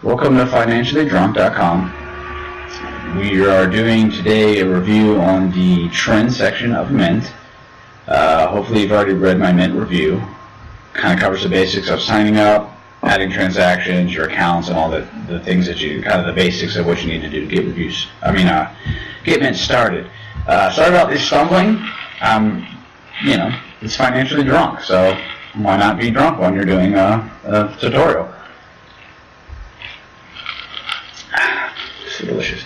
Welcome to financiallydrunk.com. We are doing today a review on the trend section of Mint. Hopefully you've already read my Mint review. Kind of covers the basics of signing up, adding transactions, your accounts, and all the things that you, kind of the basics of what you need to do to get get Mint started. Sorry about this stumbling. It's financially drunk, so why not be drunk when you're doing a tutorial? So delicious.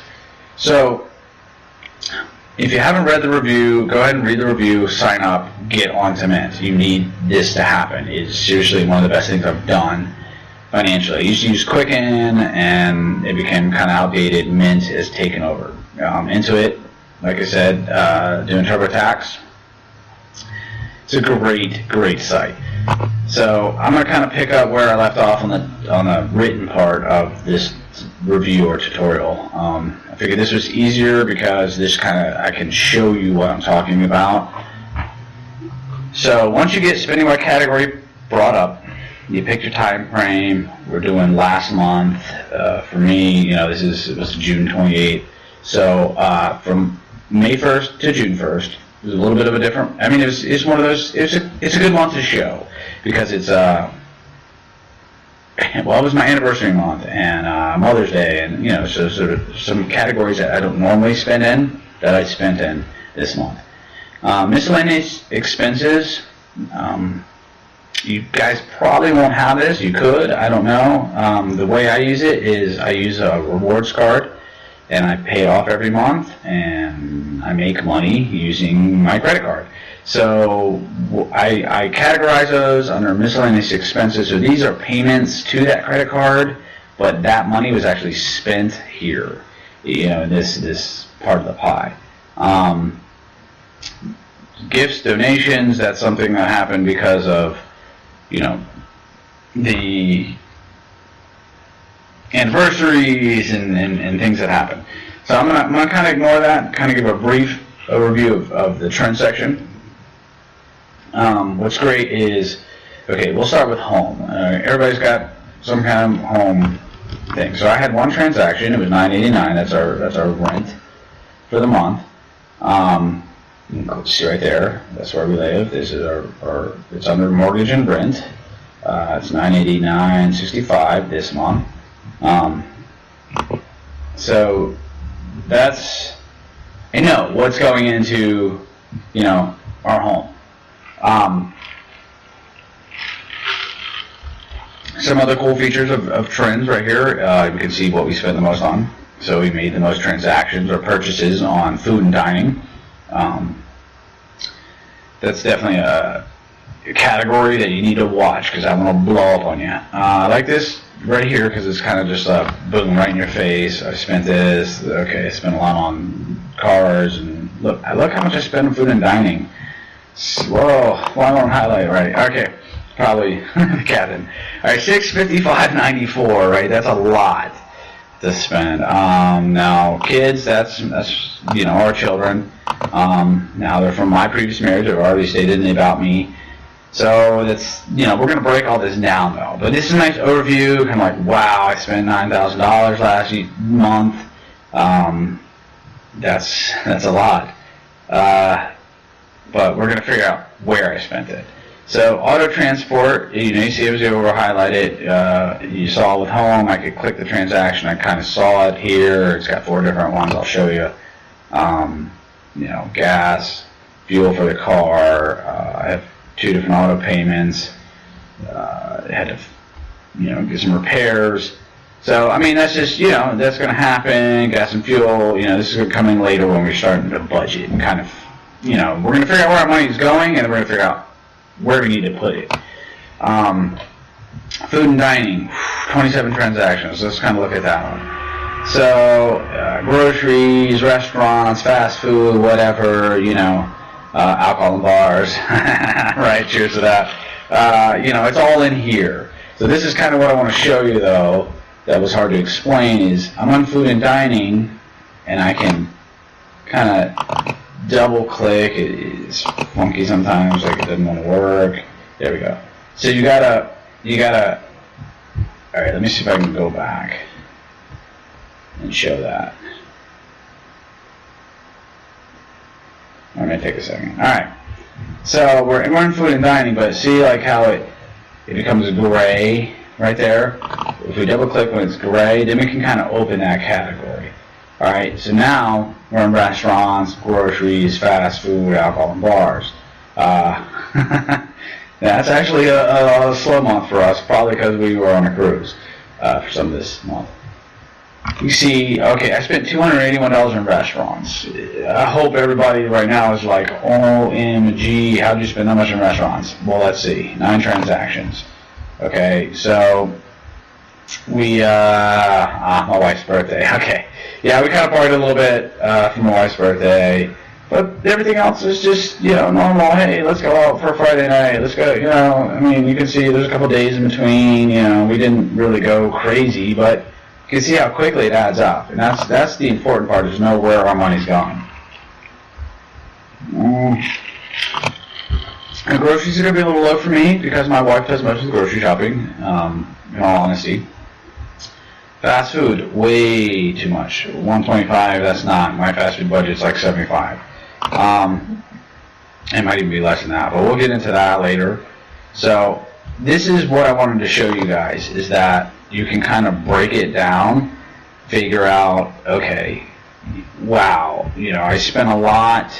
So, if you haven't read the review, go ahead and read the review, sign up, get onto Mint. You need this to happen. It's seriously one of the best things I've done financially. I used to use Quicken, and it became kind of outdated. Mint has taken over. Into like I said, doing TurboTax. It's a great site. So I'm going to kind of pick up where I left off on the written part of this review or tutorial. I figured this was easier because I can show you what I'm talking about. So once you get spending by category brought up, you pick your time frame. We're doing last month. For me, it was June 28th. So from May 1st to June 1st. It was a little bit of a different. It's one of those. It's a good month to show because it's it was my anniversary month and Mother's Day, and so sort of some categories that I don't normally spend in that I spent in this month. Miscellaneous expenses. You guys probably won't have this. You could. I don't know. The way I use it is I use a rewards card, and I pay it off every month, and I make money using my credit card. So I categorize those under miscellaneous expenses. So these are payments to that credit card, but that money was actually spent here, in this part of the pie. Gifts, donations, that's something that happened because of, the anniversaries and things that happen. So I'm gonna kind of ignore that, kind of give a brief overview of the trend section. What's great is, we'll start with home. Everybody's got some kind of home thing. So I had one transaction. It was $9.89. That's our rent for the month. You can see right there. That's where we live. This is our it's under mortgage and rent. It's $989.65 this month. So that's, what's going into, our home. Some other cool features of trends right here. You can see what we spent the most on. So we made the most transactions or purchases on food and dining. That's definitely a category that you need to watch because I'm going to blow up on you. I like this right here because it's kind of just boom, right in your face. I spent this. Okay, I spent a lot on cars, and look how much I spent on food and dining. Whoa, one more highlight, right? Okay, probably the captain. All right, $655.94, right? That's a lot to spend. Now kids, that's our children. Now they're from my previous marriage. I've already stated about me. So that's, we're going to break all this down though. But this is a nice overview, kind of like, wow, I spent $9,000 last month. That's a lot. But we're going to figure out where I spent it. So auto transport, you see it was over highlighted. You saw with home, I could click the transaction. I kind of saw it here. It's got 4 different ones. I'll show you. Gas, fuel for the car. I have 2 different auto payments. I had to, get some repairs. So, that's just, that's going to happen. Gas and fuel, this is going to come in later when we're starting to budget and kind of, we're going to figure out where our money is going, and then we're going to figure out where we need to put it. Food and dining, 27 transactions. Let's kind of look at that one. So, groceries, restaurants, fast food, whatever, alcohol and bars, right? Cheers to that. It's all in here. So this is kind of what I want to show you, though, that was hard to explain, is I'm on food and dining, and I can kind of double click. It's funky sometimes, like it doesn't want to work. There we go. So you gotta, all right, let me see if I can go back. and show that. I'm gonna take a second. All right. So we're in food and dining, but see like how it becomes gray right there. If we double click when it's gray, then we can kind of open that category. All right. So now we're in restaurants, groceries, fast food, alcohol, and bars. That's actually a slow month for us, probably because we were on a cruise for some of this month. You see, okay, I spent $281 in restaurants. I hope everybody right now is like, OMG, how did you spend that much in restaurants? Well, let's see, 9 transactions. Okay, so we, my wife's birthday, okay. Yeah, we kind of partied a little bit for my wife's birthday, but everything else is just, normal. Hey, let's go out for Friday night, let's go, I mean, you can see there's a couple days in between, we didn't really go crazy, but you can see how quickly it adds up, and that's the important part, is know where our money's going. And groceries are going to be a little low for me because my wife does most of the grocery shopping, in all honesty. Fast food, way too much. 125, that's not. My fast food budget's like 75. It might even be less than that, but we'll get into that later. So this is what I wanted to show you guys, is that you can kind of break it down, figure out, okay, wow, I spent a lot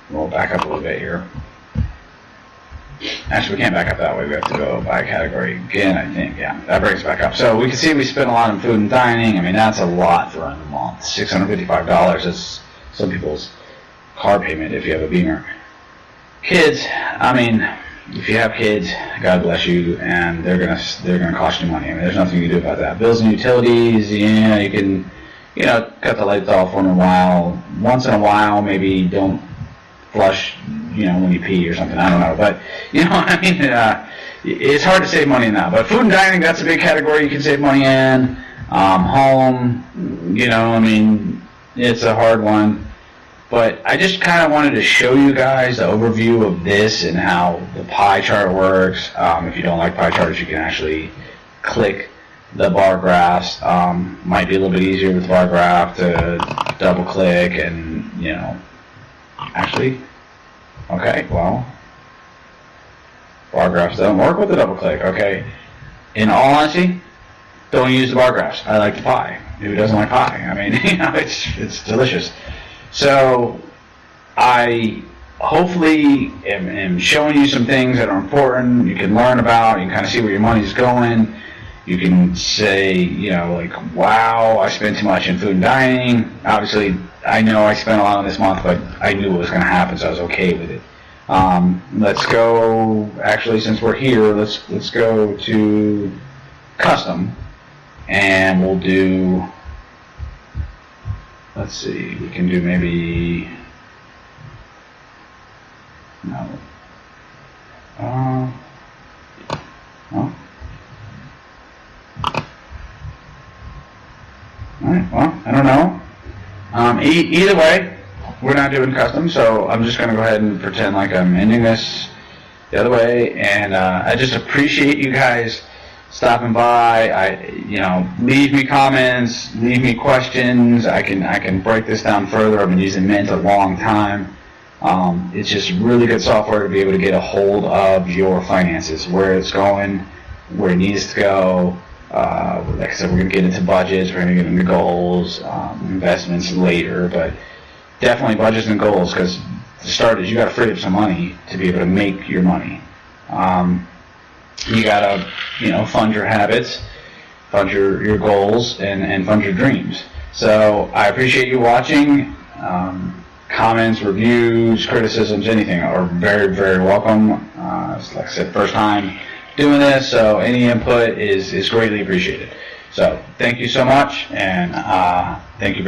we'll back up a little bit here. Actually, we can't back up that way. We have to go by category again, I think. Yeah, that brings us back up. So we can see we spent a lot on food and dining. I mean, that's a lot for a month. $655 is some people's car payment if you have a Beamer. Kids, I mean, if you have kids, God bless you, and they're gonna cost you money. I mean, there's nothing you can do about that. Bills and utilities, yeah, you can, cut the lights off once in a while. Once in a while, maybe don't flush, when you pee or something. I don't know, but I mean, it's hard to save money in that. But food and dining, that's a big category you can save money in. Home, I mean, it's a hard one. But I just kind of wanted to show you guys the overview of this and how the pie chart works. If you don't like pie charts, you can actually click the bar graphs. Might be a little bit easier with the bar graph to double click and, actually, okay, well, bar graphs don't work with the double click, okay. In all honesty, don't use the bar graphs. I like the pie. Who doesn't like pie? I mean, it's delicious. So I hopefully am showing you some things that are important, you can learn about, you can kind of see where your money's going. You can say, like, wow, I spent too much in food and dining. Obviously, I know I spent a lot on this month, but I knew it was going to happen, so I was okay with it. Let's go, actually, since we're here, let's go to custom, and we'll do, let's see, we can do maybe, no, no. Alright, well, I don't know. Either way, we're not doing custom, so I'm just going to go ahead and pretend like I'm ending this the other way, and I just appreciate you guys stopping by. Leave me comments, leave me questions. I can break this down further. I've been using Mint a long time. It's just really good software to be able to get a hold of your finances, where it's going, where it needs to go. Like I said, we're going to get into budgets, we're going to get into goals, investments later, but definitely budgets and goals, because to start is you got to free up some money to be able to make your money. You got to, fund your habits, fund your goals, and fund your dreams. So I appreciate you watching. Comments, reviews, criticisms, anything are very, very welcome. Like I said, first time doing this, so any input is greatly appreciated. So thank you so much, and thank you.